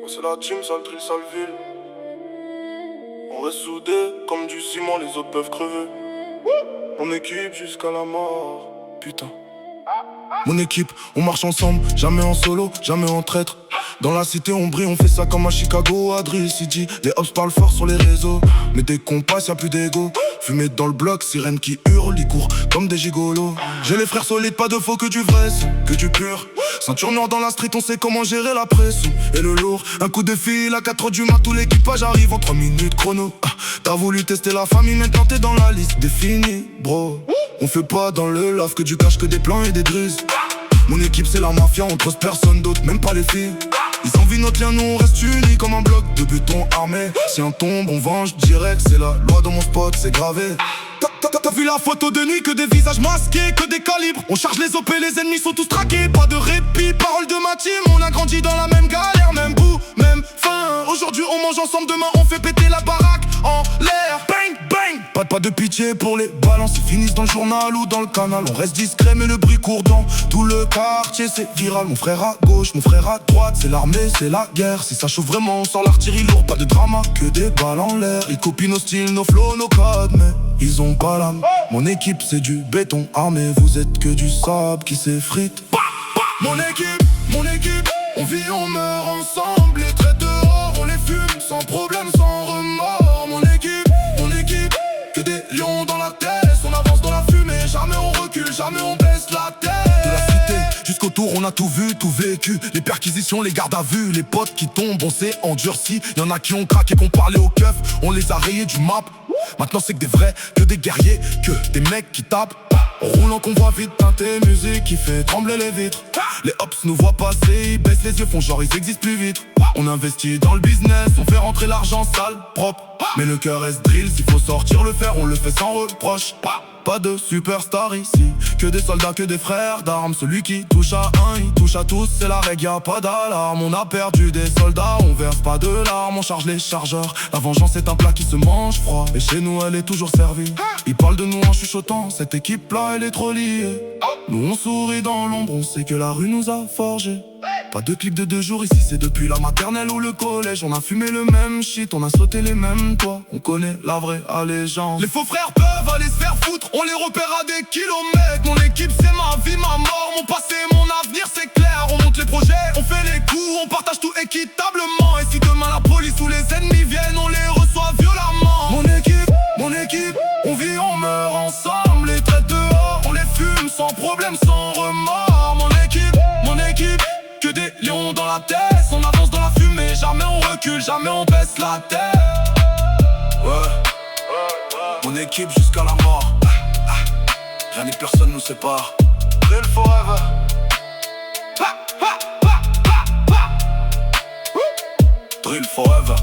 C'est la team, sale drill, sale ville. On reste soudés comme du ciment, les autres peuvent crever. Mon équipe jusqu'à la mort. Putain. Mon équipe, on marche ensemble, jamais en solo, jamais en traître. Dans la cité on brille, on fait ça comme à Chicago, à Drill City. Les hops parlent fort sur les réseaux, mais dès qu'on passe y'a plus d'ego. Fumé dans le bloc, sirène qui hurle, ils courent comme des gigolos. J'ai les frères solides, pas de faux, que du vrai son, que du pur. Ceinture noire dans la street, on sait comment gérer la pression. Et le lourd, un coup de fil à 4h du mat, tout l'équipage arrive en 3 minutes chrono. T'as voulu tester la famille, maintenant t'es dans la liste définie, bro. On fait pas dans le lave que du cash, que des plans et des drizzes. Mon équipe c'est la mafia, on trust personne d'autre, même pas les filles. Ils envient notre lien, nous on reste unis comme un bloc de béton armé. Si un tombe, on venge direct, c'est la loi dans mon spot, c'est gravé. T'as vu la photo de nuit, que des visages masqués, que des calibres. On charge les OP, les ennemis sont tous traqués. Pas de répit, parole de ma team. On a grandi dans la même galère, même bout, même fin. Aujourd'hui on mange ensemble, demain on fait péter la baraque en l'air. Bang, bang. Pas de pitié pour les balances, ils finissent dans le journal ou dans le canal. On reste discret mais le bruit court dans tout le quartier, c'est viral. Mon frère à gauche, mon frère à droite, c'est l'armée, c'est la guerre. Si ça chauffe vraiment, on sort l'artillerie lourde. Pas de drama, que des balles en l'air. Ils copient nos styles, nos flows, nos codes, mais ils ont pas l'âme. Mon équipe c'est du béton armé, vous êtes que du sable qui s'effrite. Mon équipe, on vit, on meurt ensemble. Les traits dehors, on les fume, sans problème, sans remords. Mon équipe, que des lions dans la tête. On avance dans la fumée, jamais on recule, jamais on baisse la tête. De la cité jusqu'au tour, on a tout vu, tout vécu. Les perquisitions, les gardes à vue, les potes qui tombent, on s'est endurci. Y'en a qui ont craqué, qu'on parlait au keuf, on les a rayés du map. Maintenant c'est que des vrais, que des guerriers, que des mecs qui tapent. On roule en convoi vite, teinté, musique qui fait trembler les vitres. Les hops nous voient passer, ils baissent les yeux, font genre ils existent plus vite. On investit dans le business, on fait rentrer l'argent sale, propre. Mais le cœur reste drill, s'il faut sortir le fer, on le fait sans reproche. Pas de superstar ici, que des soldats, que des frères d'armes. Celui qui touche à un, il touche à tous, c'est la règle, y'a pas d'alarme. On a perdu des soldats, on verse pas de larmes. On charge les chargeurs, la vengeance est un plat qui se mange froid. Et chez nous elle est toujours servie. Ils parlent de nous en chuchotant, cette équipe là elle est trop liée. Nous on sourit dans l'ombre, on sait que la rue nous a forgés. Pas de clip de 2 jours ici, c'est depuis la maternelle ou le collège. On a fumé le même shit, on a sauté les mêmes toits. On connaît la vraie allégeance. Les faux frères peuvent aller se faire foutre, on les repère à des kilomètres. Mon équipe c'est ma vie, ma mort, mon passé, mon avenir c'est clair. On monte les projets, on fait les coups, on partage tout équitablement. Et si demain la police ou les ennemis viennent, on les reçoit violemment. Mon équipe, on vit, on meurt ensemble. Les traits dehors, on les fume sans problème, sans remords. Mon équipe, que des lions dans la tête. On avance dans la fumée, jamais on recule, jamais on baisse la tête. Ouais, mon équipe jusqu'à la mort. Rien ni personne nous sépare. Drill forever. Drill forever.